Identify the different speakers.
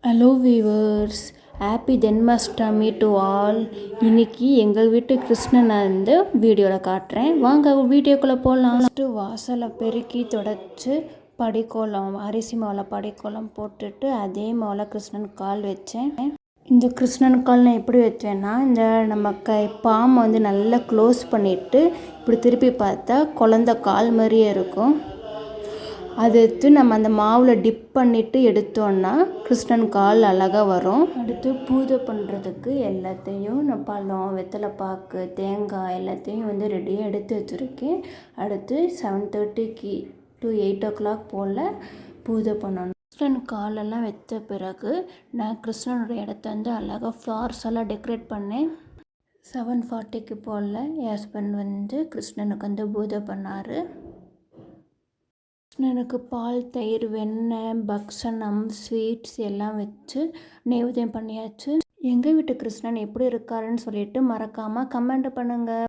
Speaker 1: Hello viewers, happy Janmashtami to all. இன்னைக்கு எங்கள் வீட்டு கிருஷ்ணனை வந்து வீடியோவில் காட்டுறேன். வாங்க வீடியோக்குள்ளே போகலாம். ஃபஸ்ட்டு வாசலை பெருக்கி தொடச்சி படிக்கோலம், அரிசி மாவில் படிக்கோலம் போட்டுட்டு அதே மாவில் கிருஷ்ணன் கால் வச்சேன். இந்த கிருஷ்ணன் கால் நான் எப்படி வச்சேன்னா, இந்த நம்ம பாம்பை வந்து நல்லா க்ளோஸ் பண்ணிவிட்டு இப்படி திருப்பி பார்த்தா குழந்த கால் மாதிரியே இருக்கும். அதை எடுத்து நம்ம அந்த மாவில் டிப் பண்ணிவிட்டு எடுத்தோன்னா கிருஷ்ணன் கால் அழகாக வரும். அடுத்து பூஜை பண்ணுறதுக்கு எல்லாத்தையும் நான் பழம், வெத்தலை பாக்கு, தேங்காய் எல்லாத்தையும் வந்து ரெடியாக எடுத்து வச்சுருக்கேன். அடுத்து 7:30 to 8 o'clock போல் பூஜை பண்ணணும். கிருஷ்ணன் காலெல்லாம் வச்ச பிறகு நான் கிருஷ்ணனோட இடத்த வந்து அழகாக ஃப்ளார்ஸ் எல்லாம் டெக்கரேட் பண்ணேன். 7:40 போல் என் ஹஸ்பண்ட் வந்து கிருஷ்ணனுக்கு வந்து பூஜை பண்ணார். கிருஷ்ணனுக்கு பால், தயிர், வெண்ணெய், பக்ஷணம், ஸ்வீட்ஸ் எல்லாம் வச்சு நைவேத்தியம் பண்ணியாச்சு. எங்கள் வீட்டு கிருஷ்ணன் எப்படி இருக்காருன்னு சொல்லிட்டு மறக்காமல் கமெண்ட் பண்ணுங்கள்.